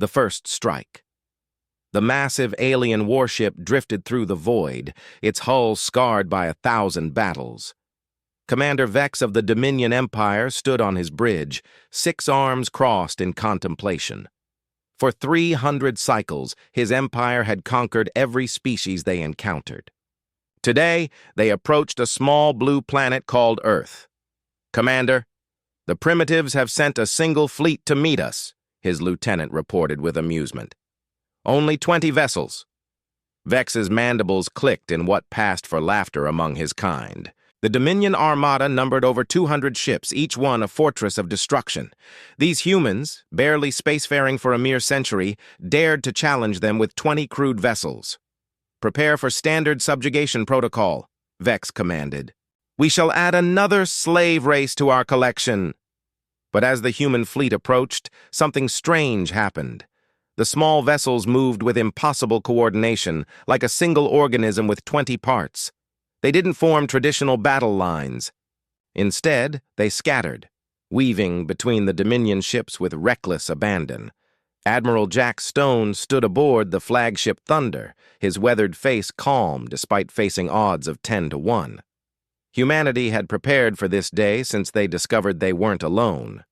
The first strike. The massive alien warship drifted through the void, its hull scarred by 1,000 battles. Commander Vex of the Dominion Empire stood on his bridge, 6 arms crossed in contemplation. For 300 cycles, his empire had conquered every species they encountered. Today, they approached a small blue planet called Earth. "Commander, the primitives have sent a single fleet to meet us," his lieutenant reported with amusement. "Only 20 vessels." Vex's mandibles clicked in what passed for laughter among his kind. The Dominion Armada numbered over 200 ships, each one a fortress of destruction. These humans, barely spacefaring for a mere century, dared to challenge them with 20 crewed vessels. "Prepare for standard subjugation protocol," Vex commanded. "We shall add another slave race to our collection." But as the human fleet approached, something strange happened. The small vessels moved with impossible coordination, like a single organism with 20 parts. They didn't form traditional battle lines. Instead, they scattered, weaving between the Dominion ships with reckless abandon. Admiral Jack Stone stood aboard the flagship Thunder, his weathered face calm despite facing odds of 10 to 1. Humanity had prepared for this day since they discovered they weren't alone.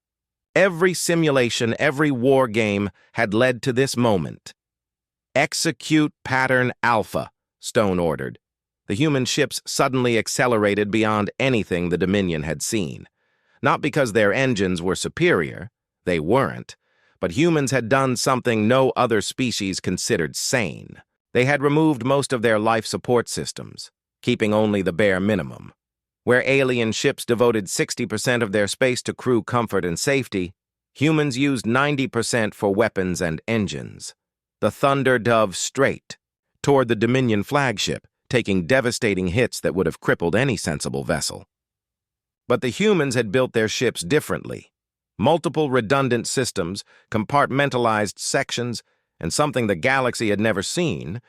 Every simulation, every war game had led to this moment. "Execute Pattern Alpha," Stone ordered. The human ships suddenly accelerated beyond anything the Dominion had seen. Not because their engines were superior, they weren't, but humans had done something no other species considered sane. They had removed most of their life support systems, keeping only the bare minimum. Where alien ships devoted 60% of their space to crew comfort and safety, humans used 90% for weapons and engines. The Thunder dove straight toward the Dominion flagship, taking devastating hits that would have crippled any sensible vessel. But the humans had built their ships differently. Multiple redundant systems, compartmentalized sections, and something the galaxy had never seen,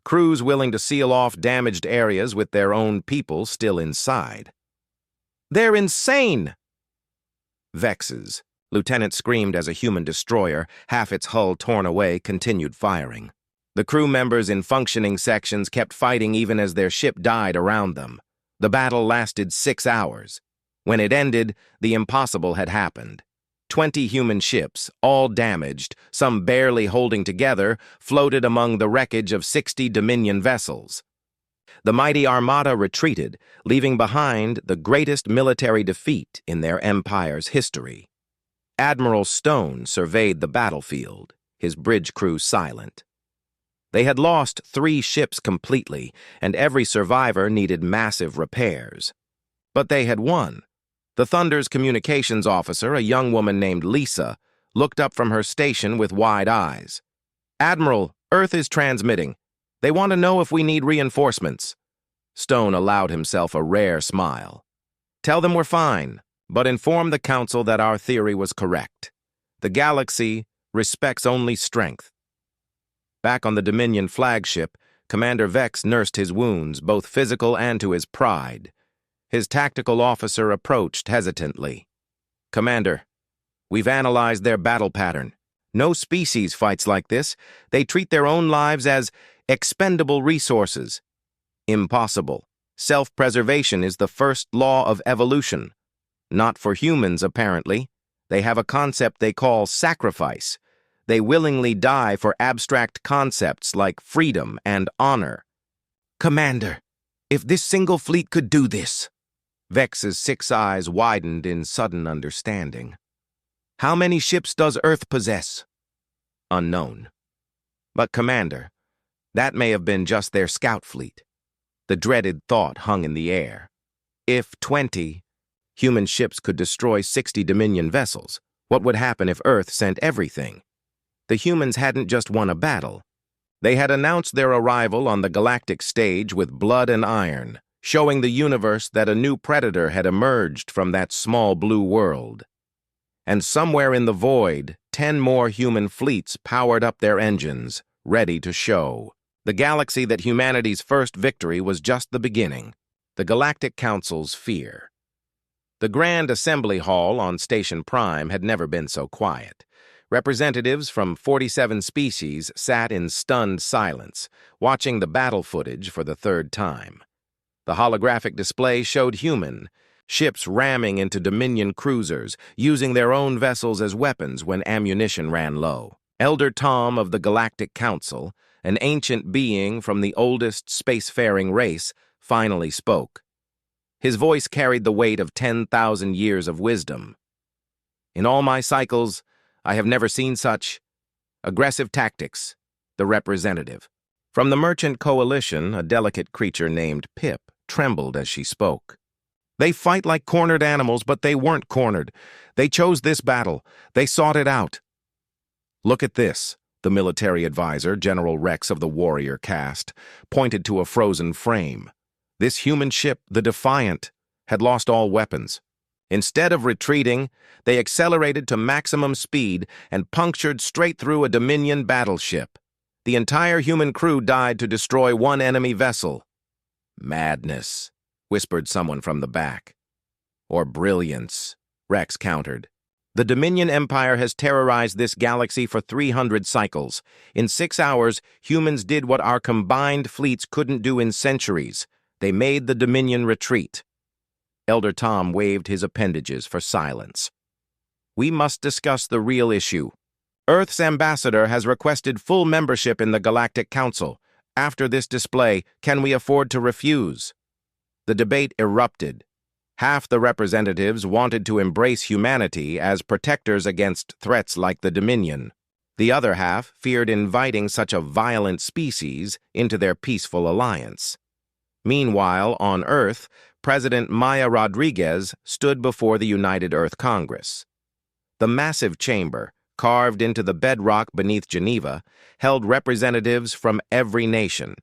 crews willing to seal off damaged areas with their own people still inside. "They're insane!" Vex's lieutenant screamed as a human destroyer, half its hull torn away, continued firing. The crew members in functioning sections kept fighting even as their ship died around them. The battle lasted 6 hours. When it ended, the impossible had happened. 20 human ships, all damaged, some barely holding together, floated among the wreckage of 60 Dominion vessels. The mighty Armada retreated, leaving behind the greatest military defeat in their empire's history. Admiral Stone surveyed the battlefield, his bridge crew silent. They had lost 3 ships completely, and every survivor needed massive repairs. But they had won. The Thunder's communications officer, a young woman named Lisa, looked up from her station with wide eyes. "Admiral, Earth is transmitting. They want to know if we need reinforcements." Stone allowed himself a rare smile. "Tell them we're fine, but inform the Council that our theory was correct. The galaxy respects only strength." Back on the Dominion flagship, Commander Vex nursed his wounds, both physical and to his pride. His tactical officer approached hesitantly. "Commander, we've analyzed their battle pattern. No species fights like this. They treat their own lives as expendable resources. Impossible. Self-preservation is the first law of evolution. Not for humans, apparently. They have a concept they call sacrifice. They willingly die for abstract concepts like freedom and honor." "Commander, if this single fleet could do this." Vex's 6 eyes widened in sudden understanding. "How many ships does Earth possess?" "Unknown. But, Commander, that may have been just their scout fleet." The dreaded thought hung in the air. If 20 human ships could destroy 60 Dominion vessels, what would happen if Earth sent everything? The humans hadn't just won a battle. They had announced their arrival on the galactic stage with blood and iron, showing the universe that a new predator had emerged from that small blue world. And somewhere in the void, 10 more human fleets powered up their engines, ready to show. The galaxy that humanity's first victory was just the beginning, the Galactic Council's fear. The Grand Assembly Hall on Station Prime had never been so quiet. Representatives from 47 species sat in stunned silence, watching the battle footage for the third time. The holographic display showed human ships ramming into Dominion cruisers, using their own vessels as weapons when ammunition ran low. Elder Tom of the Galactic Council, an ancient being from the oldest spacefaring race, finally spoke. His voice carried the weight of 10,000 years of wisdom. "In all my cycles, I have never seen such aggressive tactics." The representative from the Merchant Coalition, a delicate creature named Pip, trembled as she spoke. "They fight like cornered animals, but they weren't cornered. They chose this battle. They sought it out." "Look at this," the military advisor, General Rex of the Warrior Caste, pointed to a frozen frame. This human ship, the Defiant, had lost all weapons. Instead of retreating, they accelerated to maximum speed and punctured straight through a Dominion battleship. The entire human crew died to destroy one enemy vessel. "Madness," whispered someone from the back. "Or brilliance," Rex countered. "The Dominion Empire has terrorized this galaxy for 300 cycles. In 6 hours, humans did what our combined fleets couldn't do in centuries. They made the Dominion retreat." Elder Tom waved his appendages for silence. "We must discuss the real issue. Earth's ambassador has requested full membership in the Galactic Council. After this display, can we afford to refuse?" The debate erupted. Half the representatives wanted to embrace humanity as protectors against threats like the Dominion. The other half feared inviting such a violent species into their peaceful alliance. Meanwhile, on Earth, President Maya Rodriguez stood before the United Earth Congress. The massive chamber, carved into the bedrock beneath Geneva, held representatives from every nation.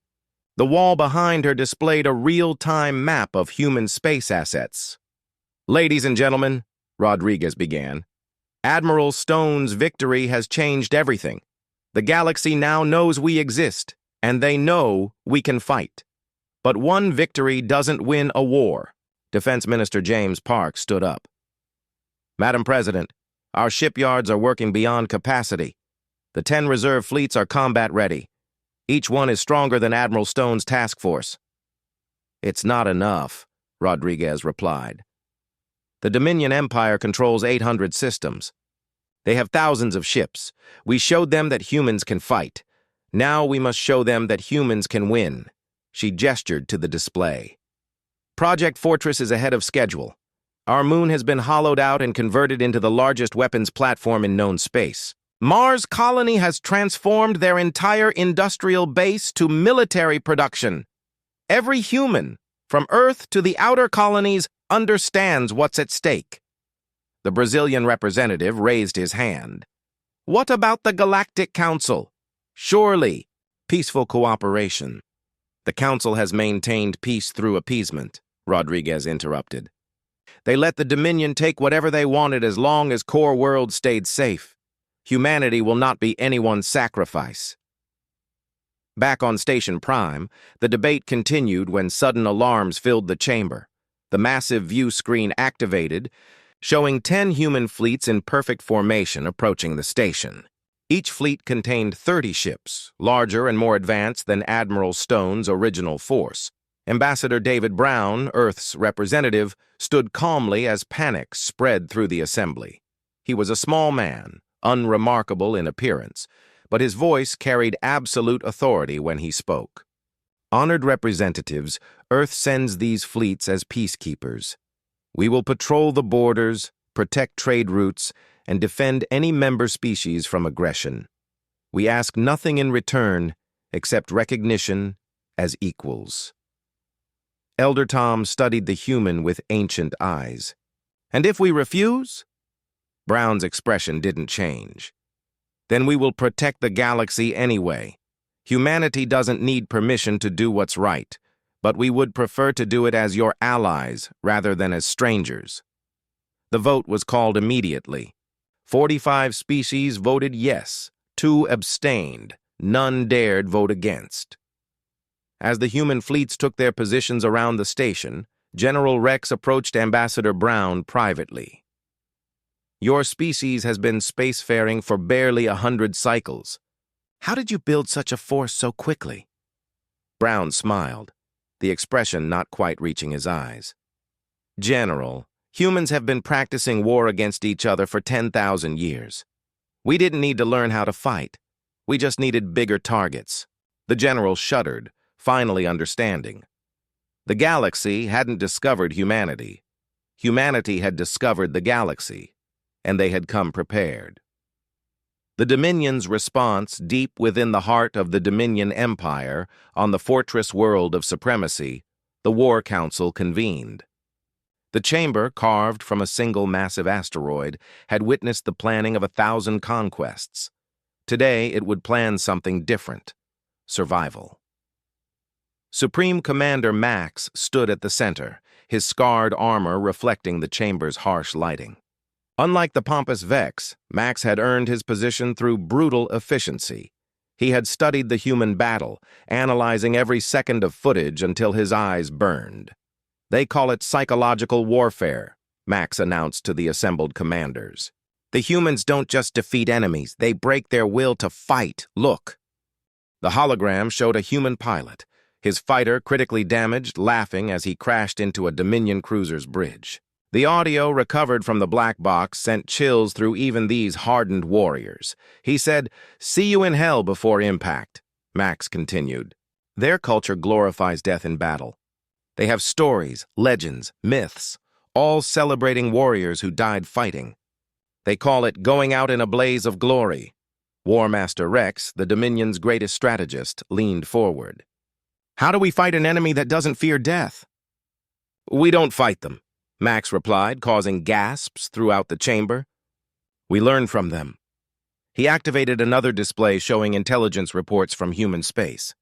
The wall behind her displayed a real-time map of human space assets. "Ladies and gentlemen," Rodriguez began, "Admiral Stone's victory has changed everything. The galaxy now knows we exist, and they know we can fight. But one victory doesn't win a war." Defense Minister James Park stood up. "Madam President, our shipyards are working beyond capacity. The 10 reserve fleets are combat ready. Each one is stronger than Admiral Stone's task force." "It's not enough," Rodriguez replied. "The Dominion Empire controls 800 systems. They have thousands of ships. We showed them that humans can fight. Now we must show them that humans can win." She gestured to the display. "Project Fortress is ahead of schedule. Our moon has been hollowed out and converted into the largest weapons platform in known space. Mars Colony has transformed their entire industrial base to military production. Every human, from Earth to the outer colonies, understands what's at stake." The Brazilian representative raised his hand. "What about the Galactic Council? Surely, peaceful cooperation." "The Council has maintained peace through appeasement," Rodriguez interrupted. "They let the Dominion take whatever they wanted as long as Core World stayed safe. Humanity will not be anyone's sacrifice." Back on Station Prime, the debate continued when sudden alarms filled the chamber. The massive view screen activated, showing 10 human fleets in perfect formation approaching the station. Each fleet contained 30 ships, larger and more advanced than Admiral Stone's original force. Ambassador David Brown, Earth's representative, stood calmly as panic spread through the assembly. He was a small man, unremarkable in appearance, but his voice carried absolute authority when he spoke. "Honored representatives, Earth sends these fleets as peacekeepers. We will patrol the borders, protect trade routes, and defend any member species from aggression. We ask nothing in return except recognition as equals." Elder Tom studied the human with ancient eyes. "And if we refuse?" Brown's expression didn't change. "Then we will protect the galaxy anyway. Humanity doesn't need permission to do what's right, but we would prefer to do it as your allies rather than as strangers." The vote was called immediately. 45 species voted yes, 2 abstained, none dared vote against. As the human fleets took their positions around the station, General Rex approached Ambassador Brown privately. Your species has been spacefaring for barely 100 cycles. How did you build such a force so quickly? Brown smiled, the expression not quite reaching his eyes. General, humans have been practicing war against each other for 10,000 years. We didn't need to learn how to fight. We just needed bigger targets. The general shuddered, finally understanding. The galaxy hadn't discovered humanity. Humanity had discovered the galaxy, and they had come prepared. The Dominion's response, deep within the heart of the Dominion Empire, on the fortress world of supremacy, the War Council convened. The chamber, carved from a single massive asteroid, had witnessed the planning of 1,000 conquests. Today, it would plan something different: survival. Supreme Commander Max stood at the center, his scarred armor reflecting the chamber's harsh lighting. Unlike the pompous Vex, Max had earned his position through brutal efficiency. He had studied the human battle, analyzing every second of footage until his eyes burned. "They call it psychological warfare," Max announced to the assembled commanders. "The humans don't just defeat enemies, they break their will to fight. Look." The hologram showed a human pilot, his fighter critically damaged, laughing as he crashed into a Dominion cruiser's bridge. The audio recovered from the black box sent chills through even these hardened warriors. He said, "See you in hell before impact," Max continued. "Their culture glorifies death in battle. They have stories, legends, myths, all celebrating warriors who died fighting. They call it going out in a blaze of glory." War Master Rex, the Dominion's greatest strategist, leaned forward. "How do we fight an enemy that doesn't fear death?" "We don't fight them," Max replied, causing gasps throughout the chamber. "We learn from them." He activated another display showing intelligence reports from human space.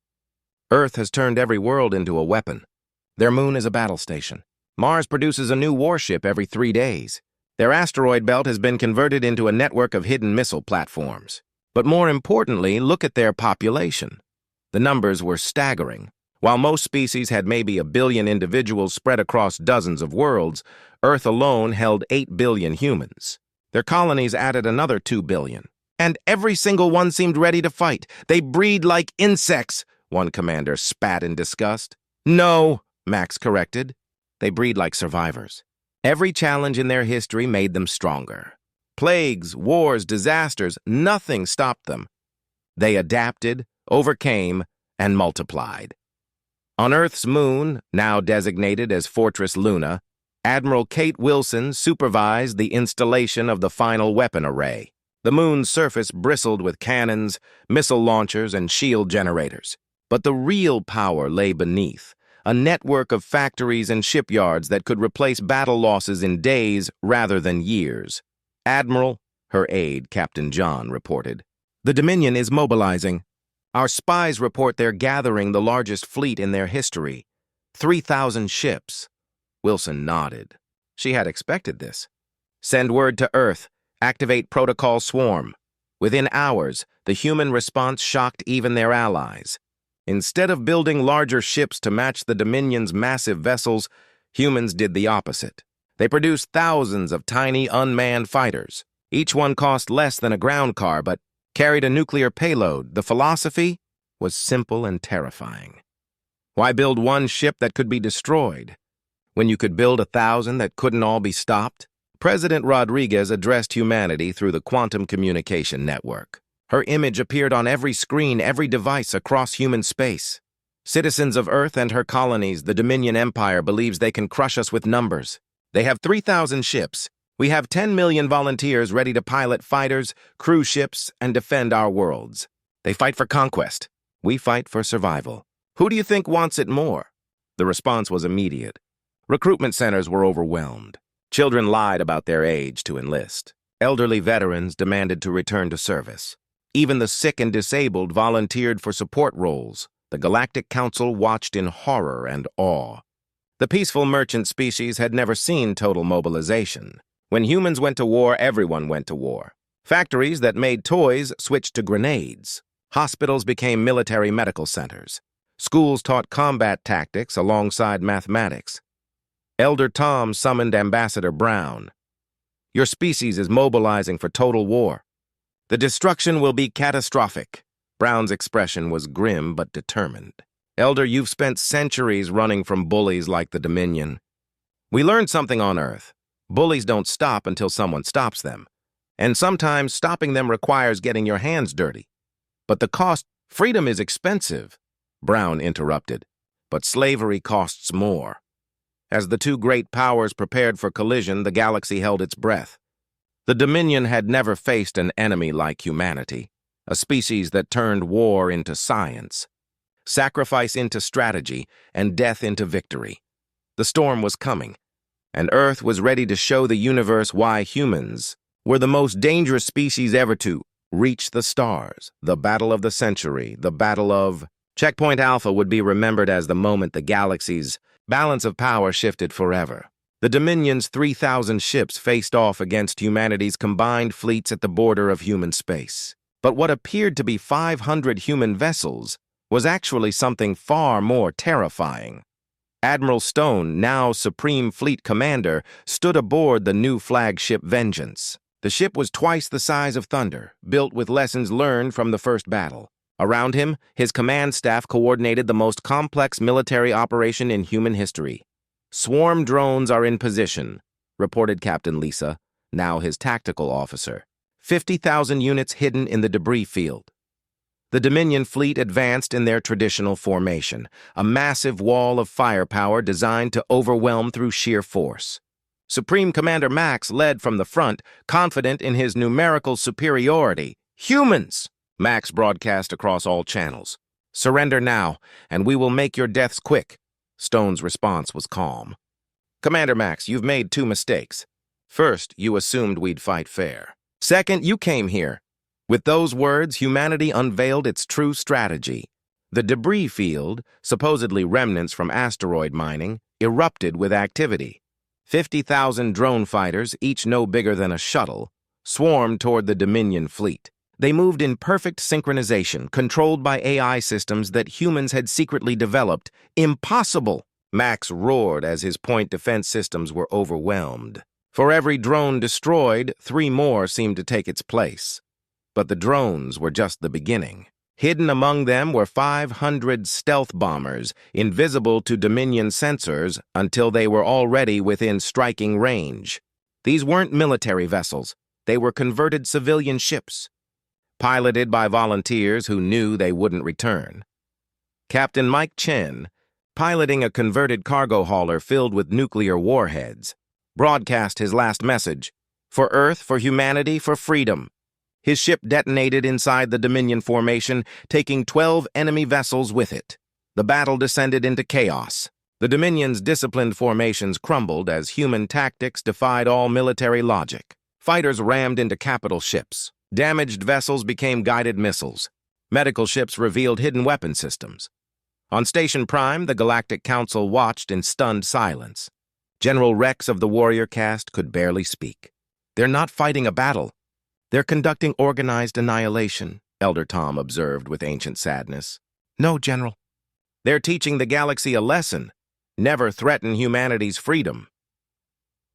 "Earth has turned every world into a weapon. Their moon is a battle station. Mars produces a new warship every 3 days. Their asteroid belt has been converted into a network of hidden missile platforms. But more importantly, look at their population." The numbers were staggering. While most species had maybe 1 billion individuals spread across dozens of worlds, Earth alone held 8 billion humans. Their colonies added another 2 billion. "And every single one seemed ready to fight. They breed like insects," one commander spat in disgust. "No," Max corrected. "They breed like survivors. Every challenge in their history made them stronger. Plagues, wars, disasters, nothing stopped them. They adapted, overcame, and multiplied." On Earth's moon, now designated as Fortress Luna, Admiral Kate Wilson supervised the installation of the final weapon array. The moon's surface bristled with cannons, missile launchers, and shield generators. But the real power lay beneath, a network of factories and shipyards that could replace battle losses in days rather than years. "Admiral," her aide, Captain John, reported, "the Dominion is mobilizing. Our spies report they're gathering the largest fleet in their history, 3,000 ships." Wilson nodded. She had expected this. "Send word to Earth. Activate Protocol Swarm." Within hours, the human response shocked even their allies. Instead of building larger ships to match the Dominion's massive vessels, humans did the opposite. They produced thousands of tiny, unmanned fighters. Each one cost less than a ground car, but carried a nuclear payload. The philosophy was simple and terrifying. Why build one ship that could be destroyed, when you could build 1,000 that couldn't all be stopped? President Rodriguez addressed humanity through the quantum communication network. Her image appeared on every screen, every device across human space. "Citizens of Earth and her colonies, the Dominion Empire believes they can crush us with numbers. They have 3,000 ships. We have 10 million volunteers ready to pilot fighters, cruise ships, and defend our worlds. They fight for conquest. We fight for survival. Who do you think wants it more?" The response was immediate. Recruitment centers were overwhelmed. Children lied about their age to enlist. Elderly veterans demanded to return to service. Even the sick and disabled volunteered for support roles. The Galactic Council watched in horror and awe. The peaceful merchant species had never seen total mobilization. When humans went to war, everyone went to war. Factories that made toys switched to grenades. Hospitals became military medical centers. Schools taught combat tactics alongside mathematics. Elder Tom summoned Ambassador Brown. Your species is mobilizing for total war. The destruction will be catastrophic. Brown's expression was grim but determined. Elder, you've spent centuries running from bullies like the Dominion. We learned something on Earth. Bullies don't stop until someone stops them. And sometimes stopping them requires getting your hands dirty. But the cost, freedom is expensive, Brown interrupted. But slavery costs more. As the two great powers prepared for collision, the galaxy held its breath. The Dominion had never faced an enemy like humanity, a species that turned war into science, sacrifice into strategy, and death into victory. The storm was coming, and Earth was ready to show the universe why humans were the most dangerous species ever to reach the stars. The battle of the century, the battle of Checkpoint Alpha would be remembered as the moment the galaxy's balance of power shifted forever. The Dominion's 3,000 ships faced off against humanity's combined fleets at the border of human space. But what appeared to be 500 human vessels was actually something far more terrifying. Admiral Stone, now Supreme Fleet Commander, stood aboard the new flagship Vengeance. The ship was twice the size of Thunder, built with lessons learned from the first battle. Around him, his command staff coordinated the most complex military operation in human history. "Swarm drones are in position," reported Captain Lisa, now his tactical officer. 50,000 units hidden in the debris field. The Dominion fleet advanced in their traditional formation, a massive wall of firepower designed to overwhelm through sheer force. Supreme Commander Max led from the front, confident in his numerical superiority. "Humans!" Max broadcast across all channels. "Surrender now, and we will make your deaths quick." Stone's response was calm. "Commander Max, you've made two mistakes. First, you assumed we'd fight fair. Second, you came here." With those words, humanity unveiled its true strategy. The debris field, supposedly remnants from asteroid mining, erupted with activity. 50,000 drone fighters, each no bigger than a shuttle, swarmed toward the Dominion fleet. They moved in perfect synchronization, controlled by AI systems that humans had secretly developed. "Impossible!" Max roared as his point defense systems were overwhelmed. For every drone destroyed, 3 more seemed to take its place. But the drones were just the beginning. Hidden among them were 500 stealth bombers, invisible to Dominion sensors until they were already within striking range. These weren't military vessels. They were converted civilian ships, piloted by volunteers who knew they wouldn't return. Captain Mike Chen, piloting a converted cargo hauler filled with nuclear warheads, broadcast his last message: "For Earth, for humanity, for freedom." His ship detonated inside the Dominion formation, taking 12 enemy vessels with it. The battle descended into chaos. The Dominion's disciplined formations crumbled as human tactics defied all military logic. Fighters rammed into capital ships. Damaged vessels became guided missiles. Medical ships revealed hidden weapon systems. On Station Prime, the Galactic Council watched in stunned silence. General Rex of the warrior caste could barely speak. "They're not fighting a battle. They're conducting organized annihilation," Elder Tom observed with ancient sadness. "No, General. They're teaching the galaxy a lesson. Never threaten humanity's freedom."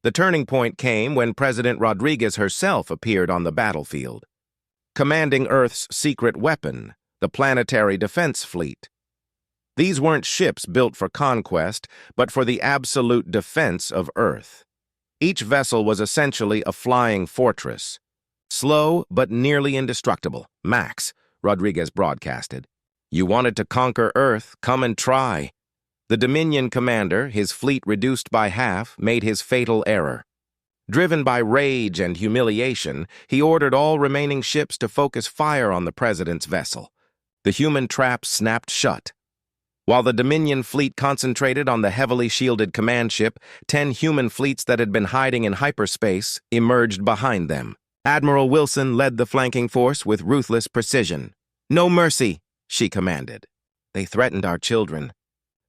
The turning point came when President Rodriguez herself appeared on the battlefield, commanding Earth's secret weapon, the Planetary Defense Fleet. These weren't ships built for conquest, but for the absolute defense of Earth. Each vessel was essentially a flying fortress. "Slow, but nearly indestructible. Max," Rodriguez broadcasted. "You wanted to conquer Earth, come and try." The Dominion commander, his fleet reduced by half, made his fatal error. Driven by rage and humiliation, he ordered all remaining ships to focus fire on the president's vessel. The human trap snapped shut. While the Dominion fleet concentrated on the heavily shielded command ship, 10 human fleets that had been hiding in hyperspace emerged behind them. Admiral Wilson led the flanking force with ruthless precision. "No mercy," she commanded. "They threatened our children.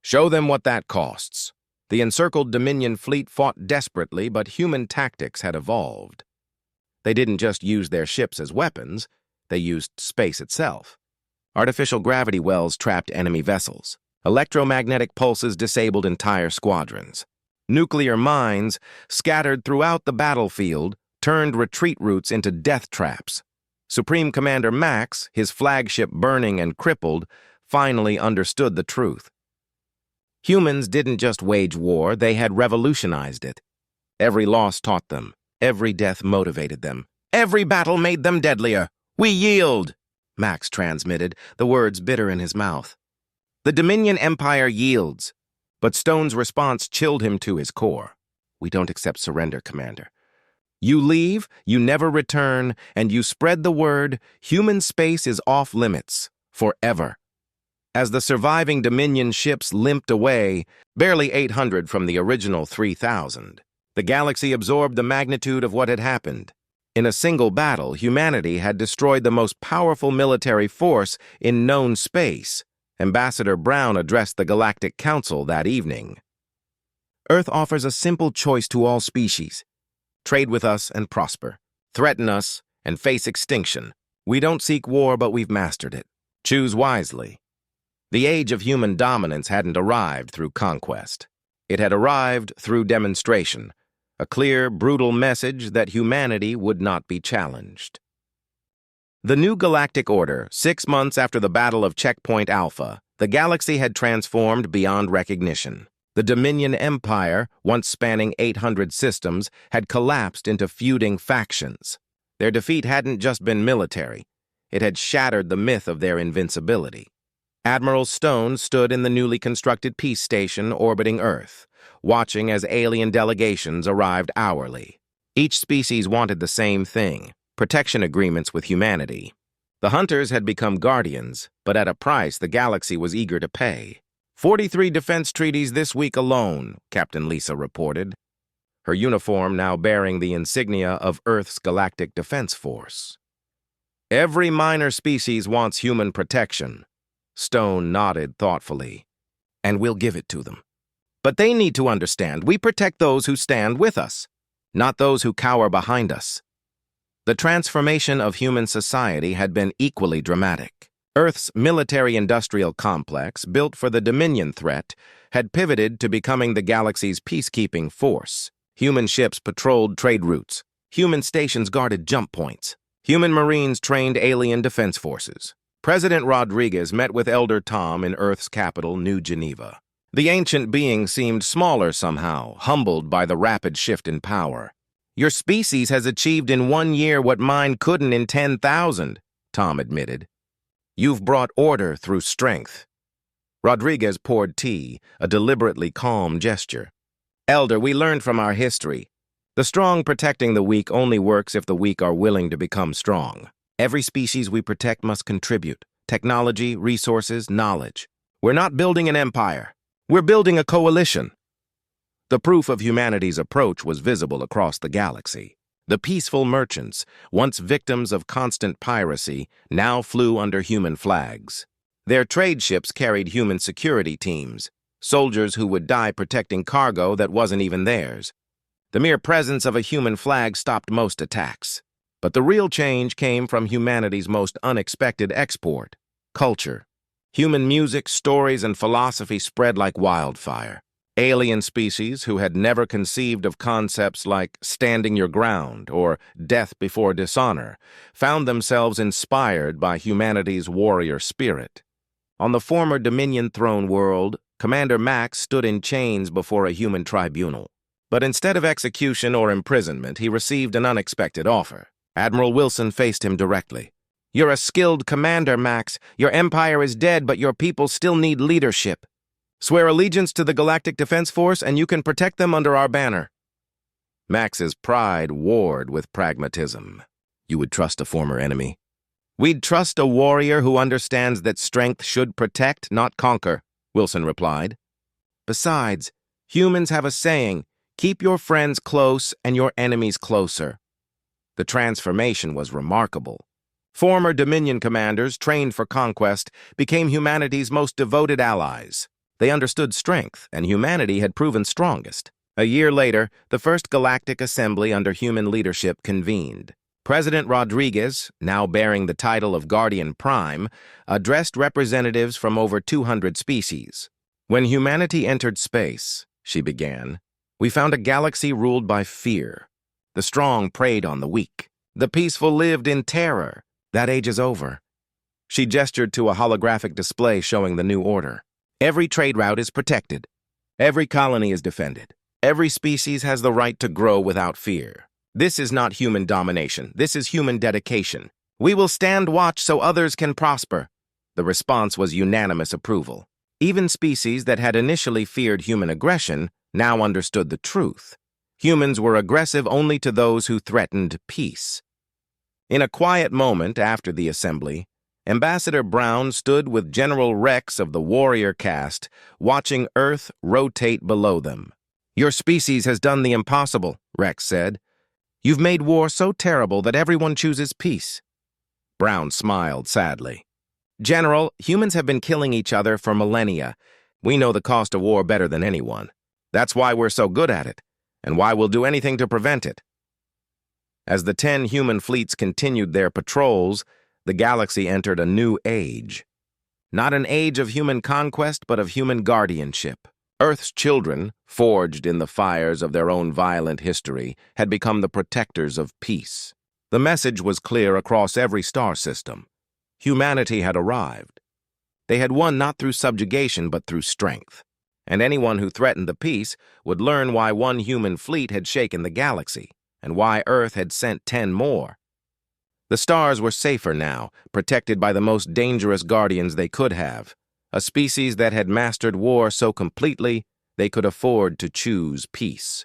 Show them what that costs." The encircled Dominion fleet fought desperately, but human tactics had evolved. They didn't just use their ships as weapons, they used space itself. Artificial gravity wells trapped enemy vessels. Electromagnetic pulses disabled entire squadrons. Nuclear mines, scattered throughout the battlefield, turned retreat routes into death traps. Supreme Commander Max, his flagship burning and crippled, finally understood the truth. Humans didn't just wage war, they had revolutionized it. Every loss taught them. Every death motivated them. Every battle made them deadlier. We yield, Max transmitted, the words bitter in his mouth. The Dominion Empire yields. But Stone's response chilled him to his core. We don't accept surrender, Commander. You leave, you never return, and you spread the word, human space is off limits, forever. As the surviving Dominion ships limped away, barely 800 from the original 3,000, the galaxy absorbed the magnitude of what had happened. In a single battle, humanity had destroyed the most powerful military force in known space. Ambassador Brown addressed the Galactic Council that evening. Earth offers a simple choice to all species. Trade with us and prosper. Threaten us and face extinction. We don't seek war, but we've mastered it. Choose wisely. The age of human dominance hadn't arrived through conquest. It had arrived through demonstration, a clear, brutal message that humanity would not be challenged. The new galactic order, 6 months after the Battle of Checkpoint Alpha, the galaxy had transformed beyond recognition. The Dominion Empire, once spanning 800 systems, had collapsed into feuding factions. Their defeat hadn't just been military. It had shattered the myth of their invincibility. Admiral Stone stood in the newly constructed peace station orbiting Earth, watching as alien delegations arrived hourly. Each species wanted the same thing: protection agreements with humanity. The hunters had become guardians, but at a price the galaxy was eager to pay. 43 defense treaties this week alone, Captain Lisa reported, her uniform now bearing the insignia of Earth's Galactic Defense Force. Every minor species wants human protection. Stone nodded thoughtfully. And we'll give it to them. But they need to understand we protect those who stand with us, not those who cower behind us. The transformation of human society had been equally dramatic. Earth's military-industrial complex, built for the Dominion threat, had pivoted to becoming the galaxy's peacekeeping force. Human ships patrolled trade routes. Human stations guarded jump points. Human Marines trained alien defense forces. President Rodriguez met with Elder Tom in Earth's capital, New Geneva. The ancient being seemed smaller somehow, humbled by the rapid shift in power. Your species has achieved in 1 year what mine couldn't in 10,000, Tom admitted. You've brought order through strength. Rodriguez poured tea, a deliberately calm gesture. Elder, we learned from our history. The strong protecting the weak only works if the weak are willing to become strong. Every species we protect must contribute. Technology, resources, knowledge. We're not building an empire. We're building a coalition. The proof of humanity's approach was visible across the galaxy. The peaceful merchants, once victims of constant piracy, now flew under human flags. Their trade ships carried human security teams, soldiers who would die protecting cargo that wasn't even theirs. The mere presence of a human flag stopped most attacks. But the real change came from humanity's most unexpected export: culture. Human music, stories, and philosophy spread like wildfire. Alien species who had never conceived of concepts like standing your ground or death before dishonor found themselves inspired by humanity's warrior spirit. On the former Dominion throne world, Commander Max stood in chains before a human tribunal. But instead of execution or imprisonment, he received an unexpected offer. Admiral Wilson faced him directly. You're a skilled commander, Max. Your empire is dead, but your people still need leadership. Swear allegiance to the Galactic Defense Force, and you can protect them under our banner. Max's pride warred with pragmatism. You would trust a former enemy? We'd trust a warrior who understands that strength should protect, not conquer, Wilson replied. Besides, humans have a saying, keep your friends close and your enemies closer. The transformation was remarkable. Former Dominion commanders, trained for conquest, became humanity's most devoted allies. They understood strength, and humanity had proven strongest. A year later, the first Galactic Assembly under human leadership convened. President Rodriguez, now bearing the title of Guardian Prime, addressed representatives from over 200 species. When humanity entered space, she began, we found a galaxy ruled by fear. The strong preyed on the weak. The peaceful lived in terror. That age is over. She gestured to a holographic display showing the new order. Every trade route is protected. Every colony is defended. Every species has the right to grow without fear. This is not human domination. This is human dedication. We will stand watch so others can prosper. The response was unanimous approval. Even species that had initially feared human aggression now understood the truth. Humans were aggressive only to those who threatened peace. In a quiet moment after the assembly, Ambassador Brown stood with General Rex of the warrior caste, watching Earth rotate below them. "Your species has done the impossible," Rex said. "You've made war so terrible that everyone chooses peace." Brown smiled sadly. "General, humans have been killing each other for millennia. We know the cost of war better than anyone. That's why we're so good at it, and why we'll do anything to prevent it." As the 10 human fleets continued their patrols, the galaxy entered a new age. Not an age of human conquest, but of human guardianship. Earth's children, forged in the fires of their own violent history, had become the protectors of peace. The message was clear across every star system. Humanity had arrived. They had won not through subjugation, but through strength. And anyone who threatened the peace would learn why one human fleet had shaken the galaxy, and why Earth had sent 10 more. The stars were safer now, protected by the most dangerous guardians they could have, a species that had mastered war so completely they could afford to choose peace.